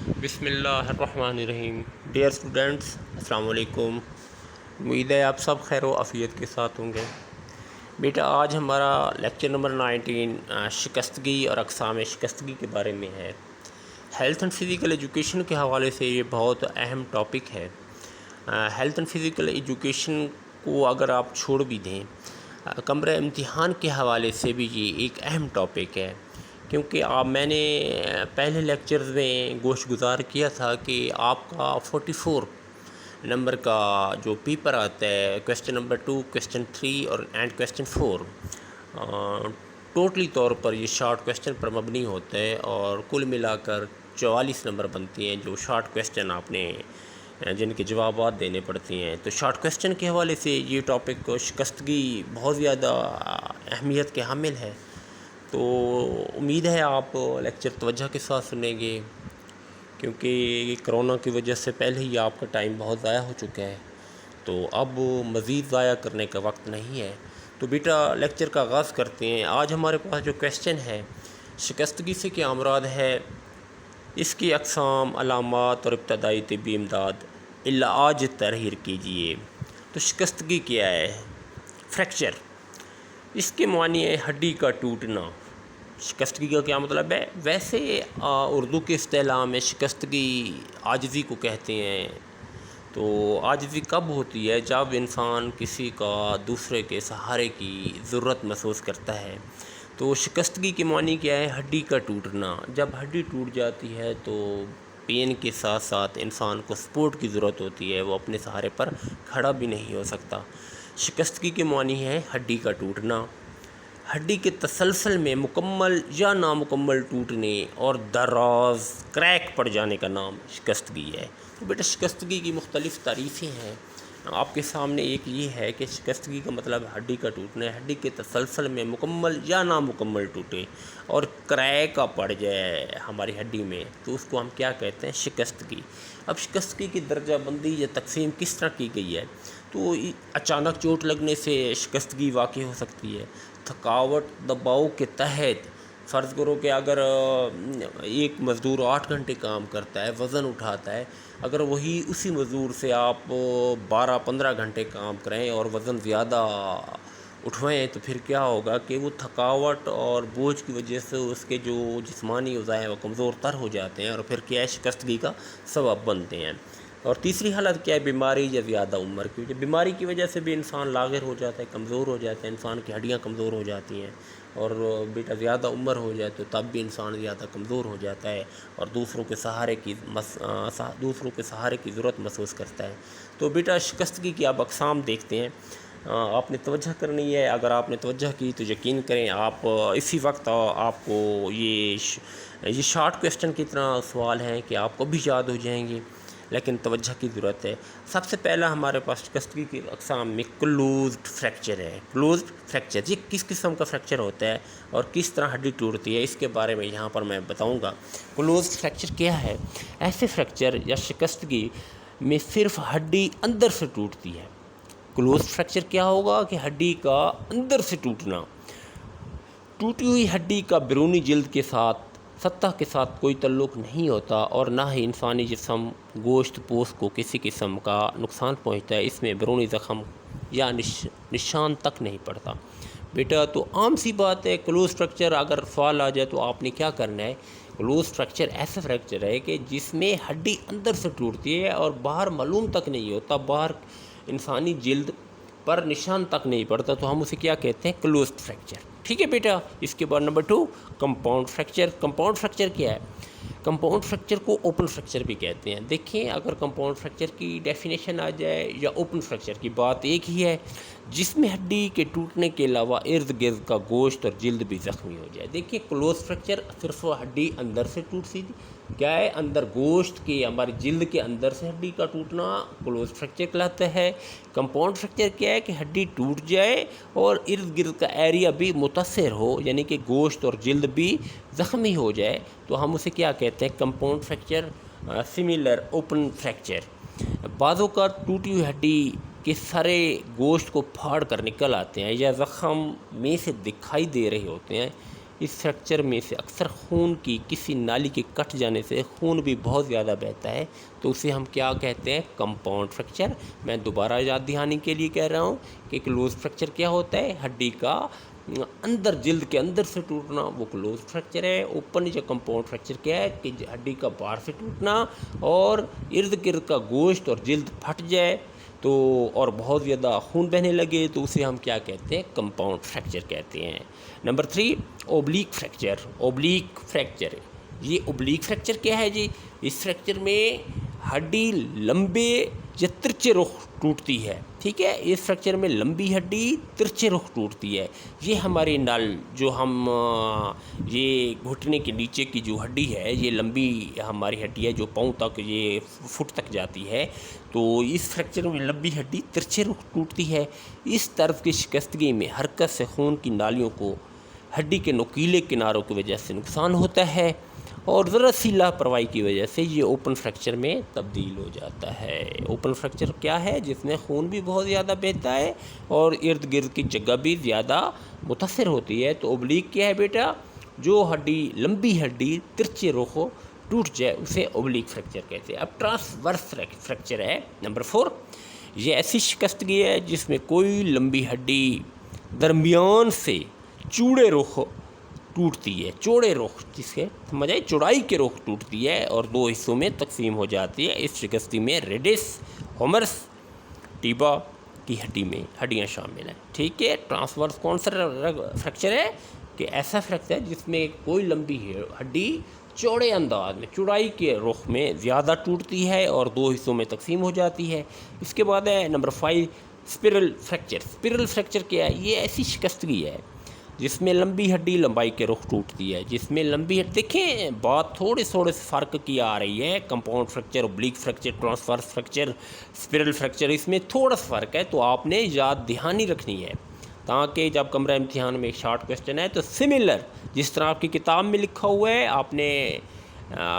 بسم اللہ الرحمن الرحیم۔ ڈیئر اسٹوڈنٹس، السلام علیکم۔ امید ہے آپ سب خیر و عافیت کے ساتھ ہوں گے۔ بیٹا آج ہمارا لیکچر نمبر 19 شکستگی اور اقسام شکستگی کے بارے میں ہے۔ ہیلتھ اینڈ فزیکل ایجوکیشن کے حوالے سے یہ بہت اہم ٹاپک ہے۔ ہیلتھ اینڈ فزیکل ایجوکیشن کو اگر آپ چھوڑ بھی دیں، کمرہ امتحان کے حوالے سے بھی یہ ایک اہم ٹاپک ہے، کیونکہ میں نے پہلے لیکچرز میں گوش گزار کیا تھا کہ آپ کا 44 نمبر کا جو پیپر آتا ہے، کویسچن نمبر 2، کویسچن 3 اور کویسچن 4، ٹوٹلی طور پر یہ شارٹ کویسچن پر مبنی ہوتا ہے اور کل ملا کر 44 نمبر بنتے ہیں، جو شارٹ کویسچن آپ نے جن کے جوابات دینے پڑتے ہیں۔ تو شارٹ کویسچن کے حوالے سے یہ ٹاپک شکستگی بہت زیادہ اہمیت کے حامل ہے۔ تو امید ہے آپ لیکچر توجہ کے ساتھ سنیں گے، کیونکہ کرونا کی وجہ سے پہلے ہی آپ کا ٹائم بہت ضائع ہو چکا ہے، تو اب مزید ضائع کرنے کا وقت نہیں ہے۔ تو بیٹا لیکچر کا آغاز کرتے ہیں۔ آج ہمارے پاس جو کویسچن ہے، شکستگی سے کیا مراد ہے، اس کی اقسام، علامات اور ابتدائی طبی امداد علاج تحریر کیجیے۔ تو شکستگی کیا ہے؟ فریکچر، اس کے معنی ہے ہڈی کا ٹوٹنا۔ شکستگی کا کیا مطلب ہے؟ ویسے اردو کے اصطلاح میں شکستگی عاجزی کو کہتے ہیں۔ تو عاجزی کب ہوتی ہے؟ جب انسان کسی کا دوسرے کے سہارے کی ضرورت محسوس کرتا ہے۔ تو شکستگی کے معنی کیا ہے؟ ہڈی کا ٹوٹنا۔ جب ہڈی ٹوٹ جاتی ہے تو پین کے ساتھ ساتھ انسان کو سپورٹ کی ضرورت ہوتی ہے، وہ اپنے سہارے پر کھڑا بھی نہیں ہو سکتا۔ شکستگی کے معنی ہے ہڈی کا ٹوٹنا۔ ہڈی کے تسلسل میں مکمل یا نامکمل ٹوٹنے اور دراز کریک پڑ جانے کا نام شکستگی ہے۔ تو بیٹا شکستگی کی مختلف تعریفیں ہیں آپ کے سامنے۔ ایک یہ ہے کہ شکستگی کا مطلب ہڈی کا ٹوٹنا ہے، ہڈی کے تسلسل میں مکمل یا نامکمل ٹوٹے اور کریک پڑ جائے ہماری ہڈی میں، تو اس کو ہم کیا کہتے ہیں؟ شکستگی۔ اب شکستگی کی درجہ بندی یا تقسیم کس طرح کی گئی ہے؟ تو اچانک چوٹ لگنے سے شکستگی واقع ہو سکتی ہے۔ تھکاوٹ، دباؤ کے تحت فرض کرو کہ اگر ایک مزدور 8 گھنٹے کام کرتا ہے، وزن اٹھاتا ہے، اگر وہی اسی مزدور سے آپ 12-15 گھنٹے کام کریں اور وزن زیادہ اٹھوائیں، تو پھر کیا ہوگا کہ وہ تھکاوٹ اور بوجھ کی وجہ سے اس کے جو جسمانی اعضاء ہیں وہ کمزور تر ہو جاتے ہیں اور پھر کیا ہے؟ شکستگی کا سبب بنتے ہیں۔ اور تیسری حالت کیا ہے؟ بیماری یا زیادہ عمر کی وجہ۔ بیماری کی وجہ سے بھی انسان لاغر ہو جاتا ہے، کمزور ہو جاتا ہے، انسان کی ہڈیاں کمزور ہو جاتی ہیں، اور بیٹا زیادہ عمر ہو جائے تو تب بھی انسان زیادہ کمزور ہو جاتا ہے اور دوسروں کے سہارے کی ضرورت محسوس کرتا ہے۔ تو بیٹا شکستگی کی اب اقسام دیکھتے ہیں۔ آپ نے توجہ کرنی ہے، اگر آپ نے توجہ کی تو یقین کریں آپ اسی وقت آپ کو یہ شارٹ کویسچن کی طرح سوال ہیں کہ آپ کو بھی یاد ہو جائیں گے، لیکن توجہ کی ضرورت ہے۔ سب سے پہلا ہمارے پاس شکستگی کی اقسام میں کلوزڈ فریکچر ہے۔ کلوزڈ فریکچر یہ کس قسم کا فریکچر ہوتا ہے اور کس طرح ہڈی ٹوٹتی ہے، اس کے بارے میں یہاں پر میں بتاؤں گا۔ کلوزڈ فریکچر کیا ہے؟ ایسے فریکچر یا شکستگی میں صرف ہڈی اندر سے ٹوٹتی ہے۔ کلوزڈ فریکچر کیا ہوگا کہ ہڈی کا اندر سے ٹوٹنا۔ ٹوٹی ہوئی ہڈی کا بیرونی جلد کے سطح کے ساتھ کوئی تعلق نہیں ہوتا اور نہ ہی انسانی جسم گوشت پوست کو کسی قسم کا نقصان پہنچتا ہے، اس میں بیرونی زخم یا نشان تک نہیں پڑتا۔ بیٹا تو عام سی بات ہے، کلوز فریکچر اگر سوال آ جائے تو آپ نے کیا کرنا ہے؟ کلوز فریکچر ایسا فریکچر ہے کہ جس میں ہڈی اندر سے ٹوٹتی ہے اور باہر معلوم تک نہیں ہوتا، باہر انسانی جلد پر نشان تک نہیں پڑتا، تو ہم اسے کیا کہتے ہیں؟ Closed fracture. ٹھیک ہے بیٹا، اس کے بعد number 2 compound fracture. Compound fracture کیا ہے؟ کمپاؤنڈ فریکچر کو اوپن فریکچر بھی کہتے ہیں۔ دیکھیں اگر کمپاؤنڈ فریکچر کی ڈیفینیشن آ جائے یا اوپن فریکچر کی، بات ایک ہی ہے، جس میں ہڈی کے ٹوٹنے کے علاوہ ارد گرد کا گوشت اور جلد بھی زخمی ہو جائے۔ دیکھیے کلوز فریکچر صرف ہڈی اندر سے ٹوٹ سی کیا ہے؟ اندر گوشت کے، ہماری جلد کے اندر سے ہڈی کا ٹوٹنا کلوز فریکچر کہلاتا ہے۔ کمپاؤنڈ فریکچر کیا ہے کہ ہڈی ٹوٹ جائے اور ارد گرد کا ایریا بھی متاثر ہو، یعنی کہ گوشت اور جلد بھی زخمی ہو جائے، تو ہم اسے کیا کہتے ہیں؟ Compound fracture. Similar open fracture, بعض اوقات ٹوٹی ہوئی ہڈی کے سارے گوشت کو پھاڑ کر نکل آتے ہیں یا زخم میں سے دکھائی دے رہے ہوتے ہیں، اس فریکچر میں سے اکثر خون کی کسی نالی کے کٹ جانے سے خون بھی بہت زیادہ بہتا ہے، تو اسے ہم کیا کہتے ہیں؟ Compound fracture. میں دوبارہ یاد دہانی کے لیے کہہ رہا ہوں کہ کلوز فریکچر کیا ہوتا ہے؟ ہڈی کا اندر، جلد کے اندر سے ٹوٹنا، وہ کلوز فریکچر ہے۔ اوپن یا کمپاؤنڈ فریکچر کیا ہے؟ کہ ہڈی کا باہر سے ٹوٹنا اور ارد گرد کا گوشت اور جلد پھٹ جائے تو اور بہت زیادہ خون بہنے لگے تو اسے ہم کیا کہتے ہیں؟ کمپاؤنڈ فریکچر کہتے ہیں۔ Number 3 oblique fracture. Oblique fracture, یہ اوبلیک فریکچر کیا ہے جی؟ اس فریکچر میں ہڈی لمبے یا ترچے رخ ٹوٹتی ہے، ٹھیک ہے؟ اس فریکچر میں لمبی ہڈی ترچے رخ ٹوٹتی ہے۔ یہ ہماری نل جو ہم یہ گھٹنے کے نیچے کی جو ہڈی ہے، یہ لمبی ہماری ہڈی ہے جو پاؤں تک، یہ فٹ تک جاتی ہے، تو اس فریکچر میں لمبی ہڈی ترچے رخ ٹوٹتی ہے۔ اس طرز کی شکستگی میں حرکت سے خون کی نالیوں کو ہڈی کے نوکیلے کناروں کی وجہ سے نقصان ہوتا ہے اور ذرا سی لاپرواہی کی وجہ سے یہ اوپن فریکچر میں تبدیل ہو جاتا ہے۔ اوپن فریکچر کیا ہے؟ جس میں خون بھی بہت زیادہ بہتا ہے اور ارد گرد کی جگہ بھی زیادہ متاثر ہوتی ہے۔ تو اوبلیک کیا ہے بیٹا؟ جو ہڈی، لمبی ہڈی ترچے رخ ٹوٹ جائے اسے اوبلیک فریکچر کہتے ہیں۔ اب ٹرانسورس فریکچر ہے نمبر 4۔ یہ ایسی شکستگی ہے جس میں کوئی لمبی ہڈی درمیان سے چوڑے رخ ٹوٹتی ہے، چوڑے رخ، جس کے سمجھ آئی، چوڑائی کے رخ ٹوٹتی ہے اور دو حصوں میں تقسیم ہو جاتی ہے۔ اس شکستی میں ریڈس، ہومرس، ٹیبا کی ہڈیاں شامل ہیں، ٹھیک ہے؟ ٹرانسورس کون سا فریکچر ہے؟ کہ ایسا فریکچر ہے جس میں کوئی لمبی ہڈی چوڑے انداز میں، چوڑائی کے رخ میں زیادہ ٹوٹتی ہے اور دو حصوں میں تقسیم ہو جاتی ہے۔ اس کے بعد ہے نمبر 5 اسپرل فریکچر۔ اسپرل فریکچر کیا ہے؟ یہ ایسی شکستگی ہے جس میں لمبی ہڈی لمبائی کے رخ ٹوٹتی ہے، جس میں لمبی ہڈی، دیکھیں بات تھوڑے سے فرق کی آ رہی ہے، compound fracture, oblique fracture, transverse fracture, spiral fracture, اس میں تھوڑا سا فرق ہے، تو آپ نے یاد دہانی رکھنی ہے تاکہ جب کمرہ امتحان میں ایک شارٹ کویسچن ہے تو سملر، جس طرح آپ کی کتاب میں لکھا ہوا ہے، آپ نے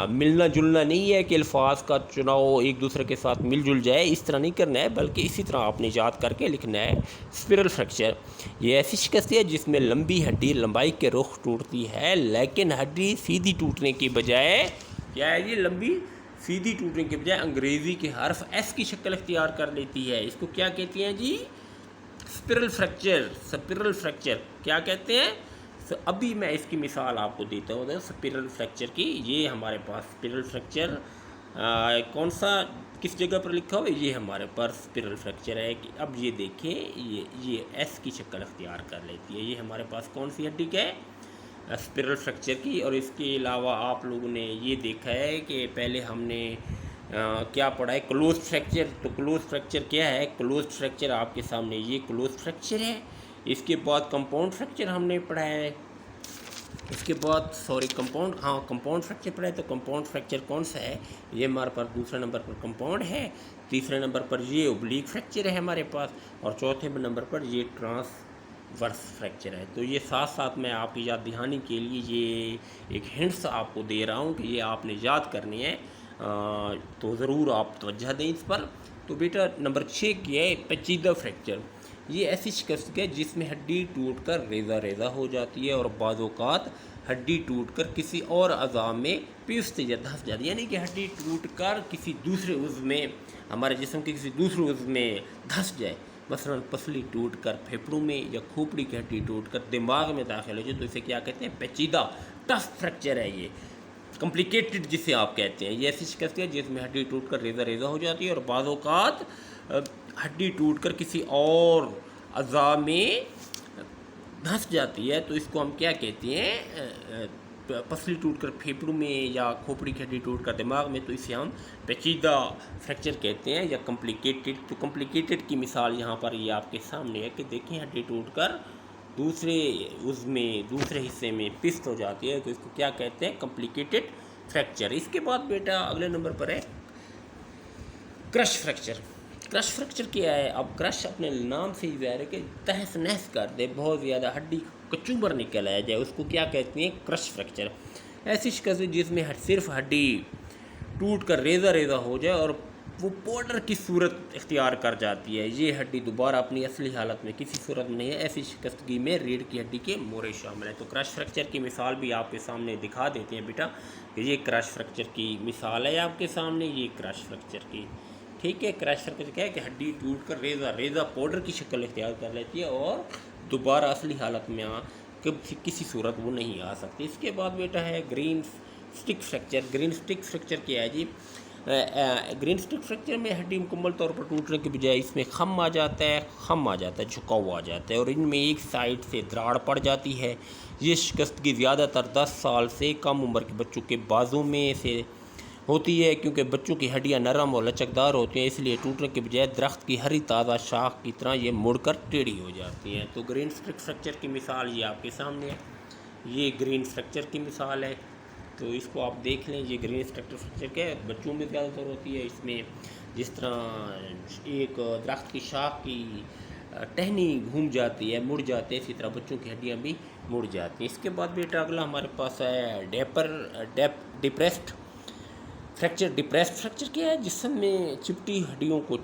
ملنا جلنا نہیں ہے کہ الفاظ کا چناؤ ایک دوسرے کے ساتھ مل جل جائے، اس طرح نہیں کرنا ہے، بلکہ اسی طرح آپ نے یاد کر کے لکھنا ہے۔ اسپرل فریکچر یہ ایسی شکست ہے جس میں لمبی ہڈی لمبائی کے رخ ٹوٹتی ہے، لیکن ہڈی سیدھی ٹوٹنے کی بجائے کیا ہے؟ یہ لمبی سیدھی ٹوٹنے کے بجائے انگریزی کے حرف ایس کی شکل اختیار کر لیتی ہے۔ اس کو کیا کہتے ہیں جی؟ اسپرل فریکچر۔ اسپرل فریکچر کیا کہتے ہیں؟ ابھی میں اس کی مثال آپ کو دیتا ہوں اسپرل فریکچر کی۔ یہ ہمارے پاس اسپرل فریکچر کون سا، کس جگہ پر لکھا ہو؟ یہ ہمارے پاس اسپرل فریکچر ہے کہ اب یہ دیکھیں یہ ایس کی شکل اختیار کر لیتی ہے۔ یہ ہمارے پاس کون سی ہڈی کا ہے؟ اسپرل فریکچر کی۔ اور اس کے علاوہ آپ لوگوں نے یہ دیکھا ہے کہ پہلے ہم نے کیا پڑھا ہے؟ Close fracture. تو کلوز فریکچر کیا ہے؟ کلوز فریکچر آپ کے سامنے یہ کلوز فریکچر ہے۔ اس کے بعد کمپاؤنڈ فریکچر ہم نے پڑھا ہے، اس کے بعد کمپاؤنڈ فریکچر پڑھا ہے۔ تو کمپاؤنڈ فریکچر کون سا ہے؟ یہ ہمارے پاس دوسرے نمبر پر کمپاؤنڈ ہے، تیسرے نمبر پر یہ اوبلیک فریکچر ہے ہمارے پاس، اور چوتھے نمبر پر یہ ٹرانسورس فریکچر ہے۔ تو یہ ساتھ ساتھ میں آپ کی یاد دہانی کے لیے یہ ایک ہنٹس آپ کو دے رہا ہوں کہ یہ آپ نے یاد کرنی ہے، تو ضرور آپ توجہ دیں اس پر۔ تو بیٹا نمبر 6 کی ہے پیچیدہ فریکچر۔ یہ ایسی شکست ہے جس میں ہڈی ٹوٹ کر ریزہ ریزہ ہو جاتی ہے اور بعض اوقات ہڈی ٹوٹ کر کسی اور اعضاء میں پیوست یا دھس جاتی ہے، یعنی کہ ہڈی ٹوٹ کر کسی دوسرے عضو میں، ہمارے جسم کے کسی دوسرے عضو میں دھس جائے، مثلا پسلی ٹوٹ کر پھیپھڑوں میں یا کھوپڑی کی ہڈی ٹوٹ کر دماغ میں داخل ہو جائے، تو اسے کیا کہتے ہیں؟ پیچیدہ، ٹف فریکچر ہے، یہ کمپلیکیٹڈ جسے آپ کہتے ہیں۔ یہ ایسی شکست ہے جس میں ہڈی ٹوٹ کر ریزہ ریزہ ہو جاتی ہے اور بعض اوقات ہڈی ٹوٹ کر کسی اور اعضاء میں دھس جاتی ہے، تو اس کو ہم کیا کہتے ہیں؟ پسلی ٹوٹ کر پھیپھڑوں میں یا کھوپڑی کی ہڈی ٹوٹ کر دماغ میں، تو اسے ہم پیچیدہ فریکچر کہتے ہیں یا کمپلیکیٹڈ۔ تو کمپلیکیٹڈ کی مثال یہاں پر یہ آپ کے سامنے ہے کہ دیکھیں ہڈی ٹوٹ کر دوسرے عضو میں، دوسرے حصے میں پست ہو جاتی ہے، تو اس کو کیا کہتے ہیں؟ Complicated fracture. اس کے بعد بیٹا اگلے نمبر پر ہے کرش فریکچر۔ کرش فریکچر کیا ہے؟ اب کرش اپنے نام سے ہی ظاہر ہے کہ تہس نہس کر دے، بہت زیادہ ہڈی کچوبر نکل آیا جائے، اس کو کیا کہتے ہیں؟ کرش فریکچر۔ ایسی شکست جس میں صرف ہڈی ٹوٹ کر ریزہ ریزہ ہو جائے اور وہ پاؤڈر کی صورت اختیار کر جاتی ہے. یہ ہڈی دوبارہ اپنی اصلی حالت میں کسی صورت میں نہیں ہے. ایسی شکستگی میں ریڑھ کی ہڈی کے مورے شامل ہیں. تو کرش فریکچر کی مثال بھی آپ کے سامنے دکھا دیتے ہیں بیٹا کہ یہ کرش فریکچر کی مثال ہے آپ کے سامنے. یہ کرش فریکچر کی ٹھیک ہے. کرش فریکچر کیا ہے کہ ہڈی ٹوٹ کر ریزہ پاؤڈر کی شکل اختیار کر لیتی ہے اور دوبارہ اصلی حالت میں کسی صورت وہ نہیں آ سکتی. اس کے بعد بیٹا ہے greenstick fracture. Greenstick fracture کیا ہے جی؟ گرین سٹک فریکچر میں ہڈی مکمل طور پر ٹوٹنے کے بجائے اس میں خم آ جاتا ہے, جھکاؤ آ جاتا ہے اور ان میں ایک سائڈ سے دراڑ پڑ جاتی ہے. یہ شکستگی زیادہ تر 10 سال سے کم عمر کے بچوں کے بازوں میں سے ہوتی ہے, کیونکہ بچوں کی ہڈیاں نرم اور لچکدار ہوتی ہیں, اس لیے ٹوٹنے کے بجائے درخت کی ہری تازہ شاخ کی طرح یہ مڑ کر ٹیڑھی ہو جاتی ہیں. تو گرین سٹک فریکچر کی مثال یہ آپ کے سامنے ہے. یہ گرین فریکچر کی مثال ہے, تو اس کو آپ دیکھ لیں. یہ گرین سٹرکچر فریکچر کیا ہے, بچوں میں زیادہ تر ہوتی ہے. اس میں جس طرح ایک درخت کی شاخ کی ٹہنی گھوم جاتی ہے, مڑ جاتی ہے, اسی طرح بچوں کی ہڈیاں بھی مڑ جاتی ہیں. اس کے بعد بیٹا اگلا ہمارے پاس ہے ڈپریسڈ فریکچر. ڈپریسڈ فریکچر کیا ہے؟ جسم میں چپٹی ہڈیوں کو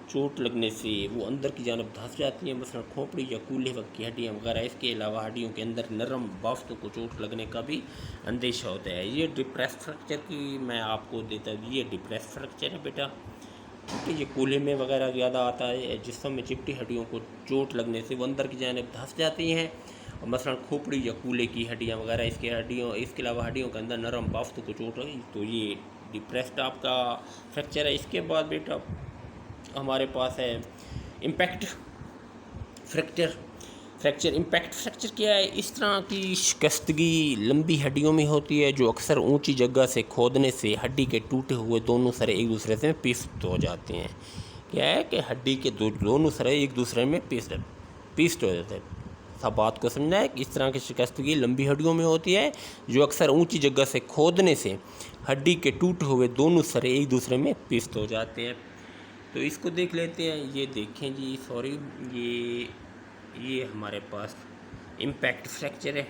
چوٹ لگنے سے وہ اندر کی جانب دھنس جاتی ہیں, مثلا کھوپڑی یا کولے وقت کی ہڈیاں وغیرہ. اس کے علاوہ ہڈیوں کے اندر نرم بافتوں کو چوٹ لگنے کا بھی اندیشہ ہوتا ہے. یہ ڈپریسڈ فریکچر کی میں آپ کو دیتا ہوں. یہ ڈپریسڈ فریکچر ہے بیٹا, کیونکہ یہ کولے میں وغیرہ زیادہ آتا ہے. جسم میں چپٹی ہڈیوں کو چوٹ لگنے سے وہ اندر کی جانب دھنس جاتی ہیں, اور مثلا کھوپڑی یا کولے کی ہڈیاں وغیرہ. اس کے علاوہ ہڈیوں کے اندر نرم بافتوں کو چوٹ لگی, تو یہ ڈپریسڈ آپ کا فریکچر ہے. اس کے بعد بیٹا ہمارے پاس ہے امپیکٹ فریکچر. امپیکٹ فریکچر کیا ہے؟ اس طرح کی شکستگی لمبی ہڈیوں میں ہوتی ہے جو اکثر اونچی جگہ سے کھودنے سے ہڈی کے ٹوٹے ہوئے دونوں سرے ایک دوسرے سے پیسٹ ہو جاتے ہیں. کیا ہے کہ ہڈی کے دونوں سرے ایک دوسرے میں پیسٹ ہو جاتے ہیں. سب بات کو سمجھنا ہے کہ اس طرح کی شکستگی لمبی ہڈیوں میں ہوتی ہے جو اکثر اونچی جگہ سے کھودنے سے ہڈی کے ٹوٹے ہوئے دونوں سرے ایک دوسرے میں پیسٹ ہو جاتے ہیں. تو اس کو دیکھ لیتے ہیں. یہ دیکھیں جی, سوری, یہ ہمارے پاس امپیکٹ فریکچر ہے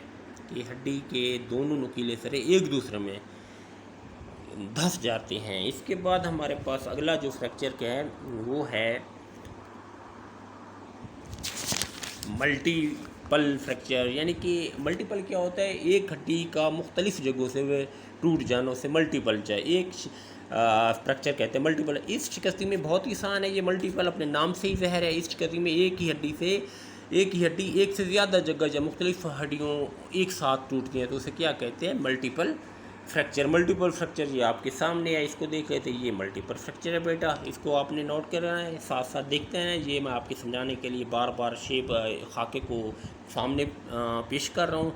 کہ ہڈی کے دونوں نکیلے سرے ایک دوسرے میں دھس جاتے ہیں. اس کے بعد ہمارے پاس اگلا جو فریکچر کیا ہے وہ ہے ملٹیپل فریکچر. یعنی کہ ملٹیپل کیا ہوتا ہے؟ ایک ہڈی کا مختلف جگہوں سے ٹوٹ جانا سے ملٹیپل چاہے ایک فریکچر کہتے ہیں ملٹیپل. اس شکستی میں بہت ہی آسان ہے. یہ ملٹیپل اپنے نام سے ہی ظاہر ہے. اس شکستی میں ایک ہی ہڈی ایک سے زیادہ جگہ یا مختلف ہڈیوں ایک ساتھ ٹوٹتی ہیں, تو اسے کیا کہتے ہیں؟ Multiple fracture. ملٹیپل فریکچر یہ آپ کے سامنے ہے. اس کو دیکھ لیتے ہیں. یہ ملٹیپل فریکچر ہے بیٹا. اس کو آپ نے نوٹ کر رہا ہے, ساتھ ساتھ دیکھتے ہیں. یہ میں آپ کے سمجھانے کے لیے بار بار شیپ خاکے کو سامنے پیش کر رہا ہوں.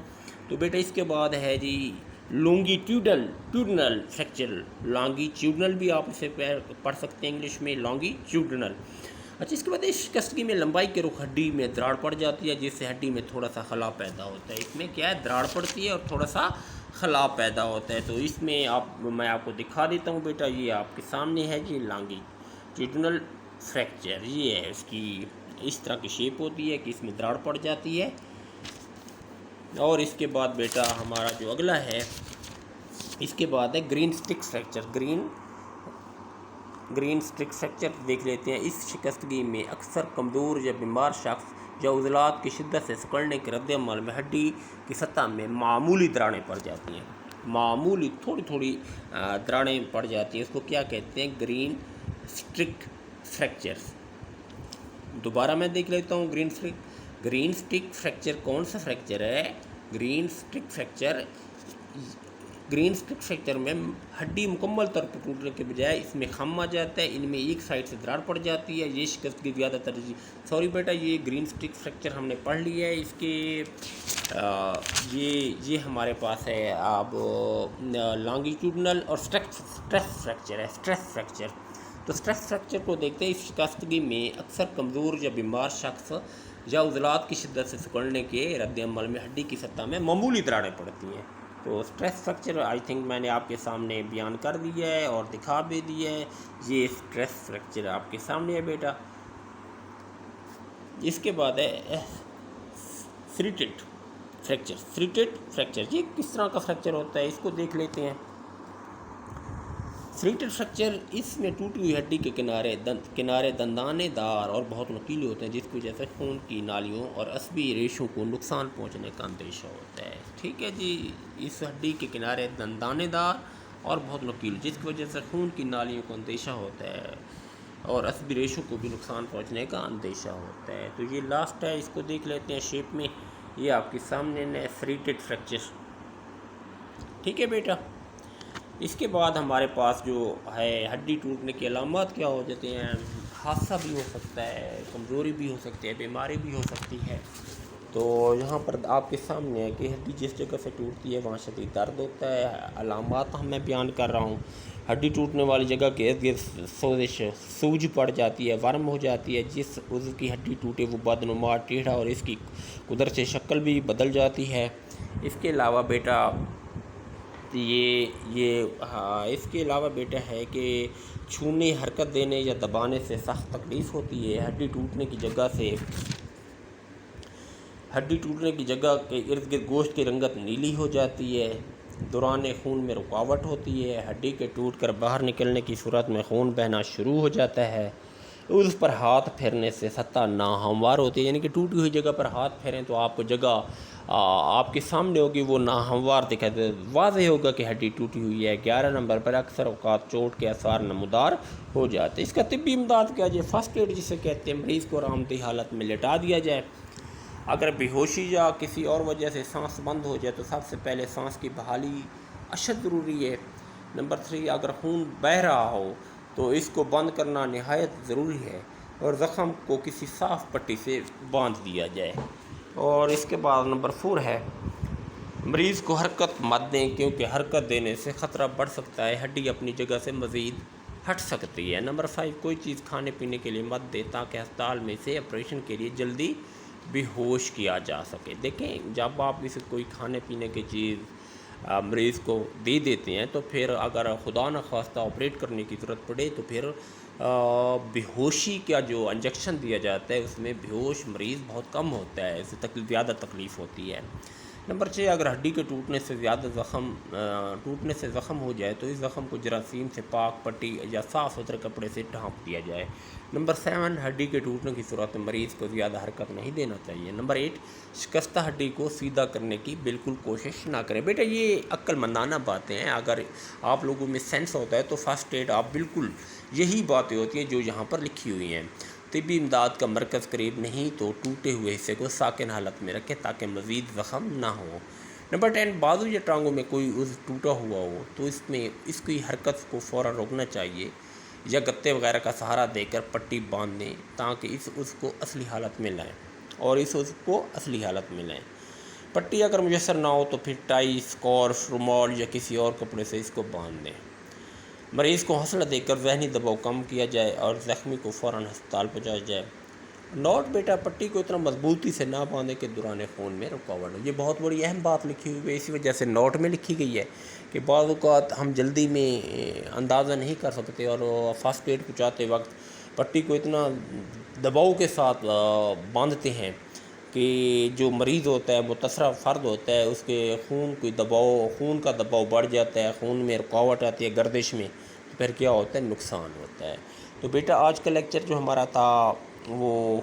تو بیٹا اس کے بعد ہے جی لانگیٹیوڈنل فریکچر. لانگیٹیوڈنل بھی آپ اسے پڑھ سکتے ہیں انگلش میں, لانگیٹیوڈنل. اچھا, اس کے بعد اس شکستگی میں لمبائی کے رخ ہڈی میں دراڑ پڑ جاتی ہے, جس سے ہڈی میں تھوڑا سا خلا پیدا ہوتا ہے. اس میں کیا ہے؟ دراڑ پڑتی ہے اور تھوڑا سا خلا پیدا ہوتا ہے. تو اس میں میں آپ کو دکھا دیتا ہوں بیٹا. یہ آپ کے سامنے ہے جی لانگیٹیوڈنل فریکچر. یہ ہے اس کی اس طرح کی شیپ ہوتی ہے کہ اس میں دراڑ پڑ جاتی ہے. اور اس کے بعد بیٹا ہمارا جو اگلا ہے, اس کے بعد ہے greenstick fracture. Greenstick fracture دیکھ لیتے ہیں. اس شکستگی میں اکثر کمزور یا بیمار شخص یا عضلات کی شدت سے سکڑنے کے رد عمل میں ہڈی کی سطح میں معمولی دراڑیں پڑ جاتی ہیں. معمولی تھوڑی دراڑیں پڑ جاتی ہیں. اس کو کیا کہتے ہیں؟ Greenstick fracture. دوبارہ میں دیکھ لیتا ہوں. گرین سٹک فریکچر کون سا فریکچر ہے؟ گرین سٹک فریکچر میں ہڈی مکمل طور پر ٹوٹنے کے بجائے اس میں خم آ جاتا ہے. ان میں ایک سائڈ سے دراڑ پڑ جاتی ہے. یہ شکستگی زیادہ تر سوری بیٹا, یہ گرین سٹک فریکچر ہم نے پڑھ لیا ہے. اس کے یہ ہمارے پاس ہے اب لانگیٹیوڈنل اور اسٹریس فریکچر ہے. Stress fracture. تو اسٹریس فریکچر کو دیکھتے ہیں. اس شکستگی میں اکثر کمزور یا بیمار شخص یا عضلات کی شدت سے سکڑنے کے رد عمل میں ہڈی کی سطح میں معمولی دراڑیں پڑتی ہیں. تو اسٹریس فریکچر آئی تھنک میں نے آپ کے سامنے بیان کر دیا ہے اور دکھا بھی دیا ہے. یہ اسٹریس فریکچر آپ کے سامنے ہے بیٹا. اس کے بعد ہے سریٹڈ فریکچر. یہ کس طرح کا فریکچر ہوتا ہے اس کو دیکھ لیتے ہیں. سلیٹڈ اسٹرکچر اس میں ٹوٹی ہوئی ہڈی کے کنارے دندانے دار اور بہت نوکیلے ہوتے ہیں، جس کی وجہ سے خون کی نالیوں اور عصبی ریشوں کو نقصان پہنچنے کا اندیشہ ہوتا ہے۔ ٹھیک ہے جی، اس ہڈی کے کنارے دندانے دار اور بہت نوکیلے، جس کی وجہ سے خون کی نالیوں کو اندیشہ ہوتا ہے اور عصبی ریشوں کو بھی نقصان پہنچنے کا اندیشہ ہوتا ہے۔ تو یہ لاسٹ ہے، اس کو دیکھ لیتے ہیں شیپ میں، یہ آپ کے سامنے ہے سلیٹڈ فریکچر۔ ٹھیک ہے بیٹا، اس کے بعد ہمارے پاس جو ہے ہڈی ٹوٹنے کی علامات کیا ہو جاتے ہیں، حادثہ بھی ہو سکتا ہے، کمزوری بھی ہو سکتی ہے، بیماری بھی ہو سکتی ہے۔ تو یہاں پر آپ کے سامنے ہے کہ ہڈی جس جگہ سے ٹوٹتی ہے وہاں شدید درد ہوتا ہے۔ علامات میں بیان کر رہا ہوں، ہڈی ٹوٹنے والی جگہ کے ارد گرد سوزش، سوج پڑ جاتی ہے، ورم ہو جاتی ہے، جس عضو کی ہڈی ٹوٹے وہ بدنما، ٹیڑھا اور اس کی قدرتی شکل بھی بدل جاتی ہے۔ اس کے علاوہ بیٹا اس کے علاوہ بیٹا ہے کہ چھونے، حرکت دینے یا دبانے سے سخت تکلیف ہوتی ہے۔ ہڈی ٹوٹنے کی جگہ کے ارد گرد گوشت کی رنگت نیلی ہو جاتی ہے، دوران خون میں رکاوٹ ہوتی ہے، ہڈی کے ٹوٹ کر باہر نکلنے کی صورت میں خون بہنا شروع ہو جاتا ہے، اس پر ہاتھ پھیرنے سے سطح ناہموار ہوتی ہے، یعنی کہ ٹوٹی ہوئی جگہ پر ہاتھ پھیریں تو آپ کو جگہ آپ کے سامنے ہوگی، وہ ناہموار دکھائی دے، واضح ہوگا کہ ہڈی ٹوٹی ہوئی ہے۔ 11 نمبر پر اکثر اوقات چوٹ کے آثار نمودار ہو جاتے ہیں۔ اس کا طبی امداد کیا جائے، فرسٹ ایڈ جسے کہتے ہیں، مریض کو آرام دہ حالت میں لٹا دیا جائے۔ اگر بے ہوشی یا کسی اور وجہ سے سانس بند ہو جائے تو سب سے پہلے سانس کی بحالی اشد ضروری ہے۔ نمبر 3، اگر خون بہہ رہا ہو تو اس کو بند کرنا نہایت ضروری ہے اور زخم کو کسی صاف پٹی سے باندھ دیا جائے۔ اور اس کے بعد نمبر 4 ہے، مریض کو حرکت مت دیں، کیونکہ حرکت دینے سے خطرہ بڑھ سکتا ہے، ہڈی اپنی جگہ سے مزید ہٹ سکتی ہے۔ نمبر 5، کوئی چیز کھانے پینے کے لیے مت دیں تاکہ ہسپتال میں اسے آپریشن کے لیے جلدی بے ہوش کیا جا سکے۔ دیکھیں، جب آپ اسے کوئی کھانے پینے کی چیز مریض کو دے دیتے ہیں تو پھر اگر خدا نخواستہ آپریٹ کرنے کی ضرورت پڑے تو پھر بے ہوشی کا جو انجیکشن دیا جاتا ہے اس میں بے ہوش مریض بہت کم ہوتا ہے، اس سے زیادہ تکلیف ہوتی ہے۔ نمبر 6، اگر ہڈی کے ٹوٹنے سے زخم ہو جائے تو اس زخم کو جراثیم سے پاک پٹی یا صاف ستھرے کپڑے سے ڈھانپ دیا جائے۔ نمبر 7، ہڈی کے ٹوٹنے کی صورت میں مریض کو زیادہ حرکت نہیں دینا چاہیے۔ نمبر 8، شکستہ ہڈی کو سیدھا کرنے کی بالکل کوشش نہ کریں۔ بیٹا یہ عقل مندانہ باتیں ہیں، اگر آپ لوگوں میں سینس ہوتا ہے تو فرسٹ ایڈ آپ بالکل یہی باتیں ہوتی ہیں جو یہاں پر لکھی ہوئی ہیں۔ طبی امداد کا مرکز قریب نہیں تو ٹوٹے ہوئے حصے کو ساکن حالت میں رکھیں تاکہ مزید زخم نہ ہو۔ نمبر 10، بازو یا ٹانگوں میں کوئی عضو ٹوٹا ہوا ہو تو اس کی حرکت کو فوراً روکنا چاہیے یا گتے وغیرہ کا سہارا دے کر پٹی باندھ دیں تاکہ اس عضو کو اصلی حالت میں لائیں۔ پٹی اگر میسر نہ ہو تو پھر ٹائی، اسکارف، رومال یا کسی اور کپڑے سے اس کو باندھ دیں۔ مریض کو حوصلہ دے کر ذہنی دباؤ کم کیا جائے اور زخمی کو فوراً ہسپتال پہنچایا جائے۔ نوٹ، بیٹا پٹی کو اتنا مضبوطی سے نہ باندھیں کہ دوران خون میں رکاوٹ ہو۔ یہ بہت بڑی اہم بات لکھی ہوئی ہے، اسی وجہ سے نوٹ میں لکھی گئی ہے کہ بعض اوقات ہم جلدی میں اندازہ نہیں کر سکتے اور فرسٹ ایڈ پہنچاتے وقت پٹی کو اتنا دباؤ کے ساتھ باندھتے ہیں کہ جو مریض ہوتا ہے، متاثرہ فرد ہوتا ہے، اس کے خون کا دباؤ بڑھ جاتا ہے، خون میں رکاوٹ آتی ہے گردش میں، تو پھر کیا ہوتا ہے، نقصان ہوتا ہے۔ تو بیٹا آج کا لیکچر جو ہمارا تھا وہ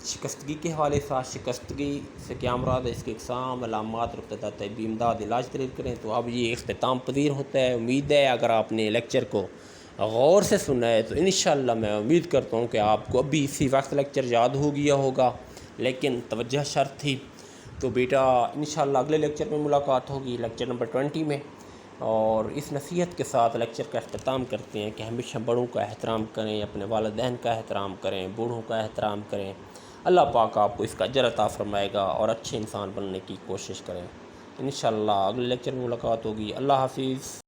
شکستگی کے حوالے سے، شکستگی سے کیا مراد ہے، اس کے اقسام، علامات، ابتدا، طبی امداد، علاج طریق کریں۔ تو اب یہ اختتام پذیر ہوتا ہے۔ امید ہے اگر آپ نے لیکچر کو غور سے سنا ہے تو انشاءاللہ میں امید کرتا ہوں کہ آپ کو ابھی اسی وقت لیکچر یاد ہو گیا ہوگا، لیکن توجہ شرط تھی۔ تو بیٹا انشاءاللہ اگلے لیکچر میں ملاقات ہوگی، لیکچر نمبر 20 میں، اور اس نصیحت کے ساتھ لیکچر کا اختتام کرتے ہیں کہ ہمیشہ بڑوں کا احترام کریں، اپنے والدین کا احترام کریں، بوڑھوں کا احترام کریں۔ اللہ پاک آپ کو اس کا اجر عطا فرمائے گا اور اچھے انسان بننے کی کوشش کریں۔ انشاءاللہ اگلے لیکچر میں ملاقات ہوگی۔ اللہ حافظ۔